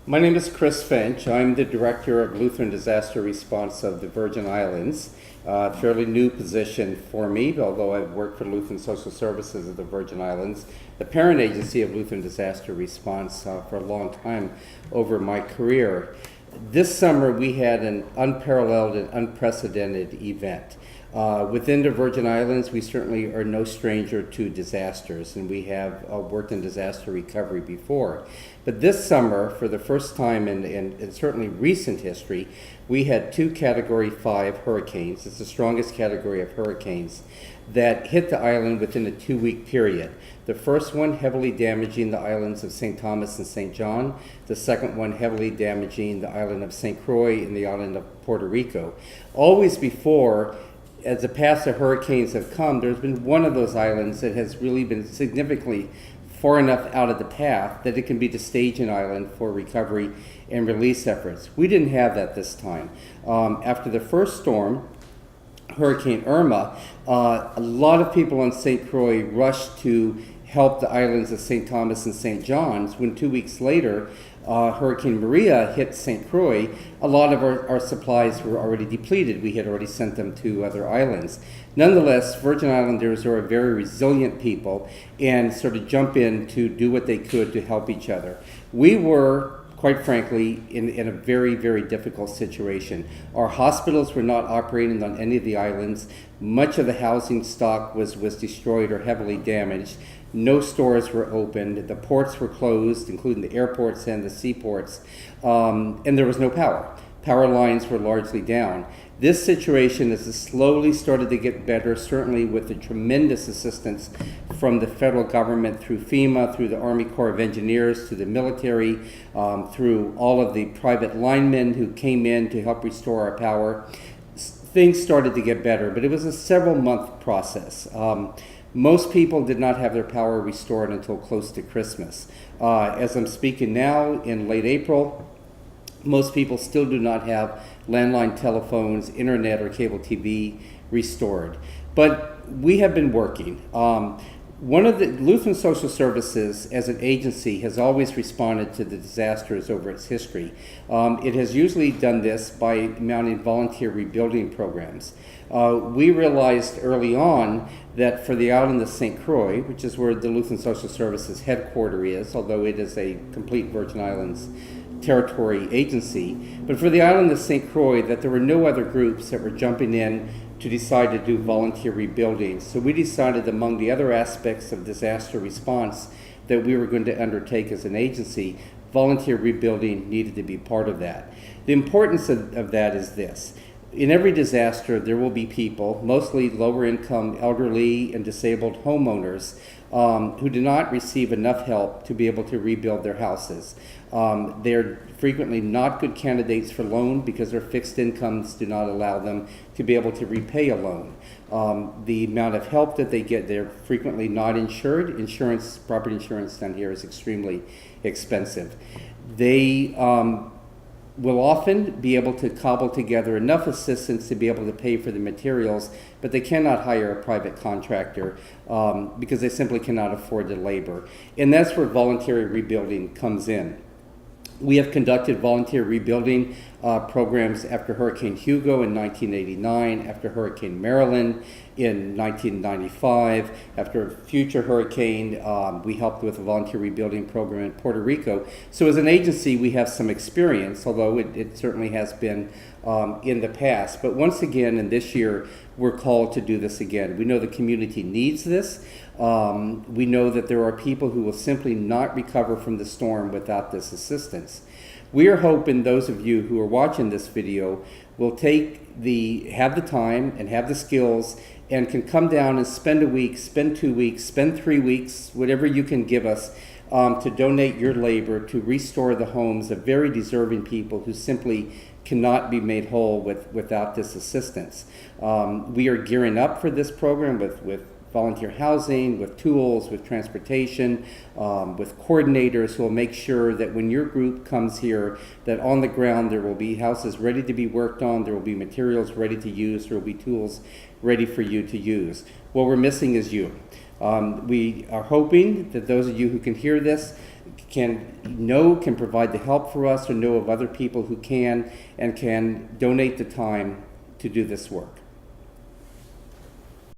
My name is Chris Finch. I'm the Director of Lutheran Disaster Response of the Virgin Islands. Fairly new position for me, although I've worked for Lutheran Social Services of the Virgin Islands, the parent agency of Lutheran Disaster Response for a long time over my career. This summer we had an unparalleled and unprecedented event. Within the Virgin Islands, we certainly are no stranger to disasters, and we have worked in disaster recovery before. But this summer, for the first time in certainly recent history, we had two Category 5 hurricanes. It's the strongest category of hurricanes that hit the island within a 2-week period. The first one heavily damaging the islands of St. Thomas and St. John. The second one heavily damaging the island of St. Croix and the island of Puerto Rico. Always before, as the past of hurricanes have come, there's been one of those islands that has really been significantly far enough out of the path that it can be the staging island for recovery and release efforts. We didn't have that this time. After the first storm, Hurricane Irma, a lot of people on St. Croix rushed to help the islands of St. Thomas and St. John's. When 2 weeks later, Hurricane Maria hit St. Croix, a lot of our supplies were already depleted. We had already sent them to other islands. Nonetheless, Virgin Islanders are a very resilient people and sort of jump in to do what they could to help each other. We were, quite frankly, in a very, very difficult situation. Our hospitals were not operating on any of the islands. Much of the housing stock was destroyed or heavily damaged. No stores were opened. The ports were closed, including the airports and the seaports, and there was no power. Power lines were largely down. This situation has slowly started to get better, certainly with the tremendous assistance from the federal government through FEMA, through the Army Corps of Engineers, through the military, through all of the private linemen who came in to help restore our power. Things started to get better, but it was a several-month process. Most people did not have their power restored until close to Christmas. As I'm speaking now, in late April, most people still do not have landline telephones, internet, or cable TV restored. But we have been working. One of the Lutheran Social Services as an agency has always responded to the disasters over its history. It has usually done this by mounting volunteer rebuilding programs. We realized early on that for the island of St. Croix, which is where the Lutheran Social Services headquarters is, although it is a complete Virgin Islands territory agency, but for the island of St. Croix, that there were no other groups that were jumping in to decide to do volunteer rebuilding. So we decided, among the other aspects of disaster response that we were going to undertake as an agency, volunteer rebuilding needed to be part of that. The importance of that is this. In every disaster, there will be people, mostly lower income, elderly, and disabled homeowners, who do not receive enough help to be able to rebuild their houses. They're frequently not good candidates for loan because their fixed incomes do not allow them to be able to repay a loan. The amount of help that they get, they're frequently not insured. Property insurance down here is extremely expensive. They will often be able to cobble together enough assistance to be able to pay for the materials, but they cannot hire a private contractor because they simply cannot afford the labor. And that's where voluntary rebuilding comes in. We have conducted volunteer rebuilding programs after Hurricane Hugo in 1989, after Hurricane Marilyn in 1995, after a future hurricane, we helped with a volunteer rebuilding program in Puerto Rico. So as an agency, we have some experience, although it certainly has been in the past. But once again, and this year, we're called to do this again. We know the community needs this. We know that there are people who will simply not recover from the storm without this assistance. We are hoping those of you who are watching this video will have the time and have the skills and can come down and spend a week, spend 2 weeks, spend 3 weeks, whatever you can give us, to donate your labor to restore the homes of very deserving people who simply cannot be made whole without this assistance. We are gearing up for this program with volunteer housing, with tools, with transportation, with coordinators who will make sure that when your group comes here, that on the ground there will be houses ready to be worked on, there will be materials ready to use, there will be tools ready for you to use. What we're missing is you. We are hoping that those of you who can hear this can provide the help for us or know of other people who can and can donate the time to do this work.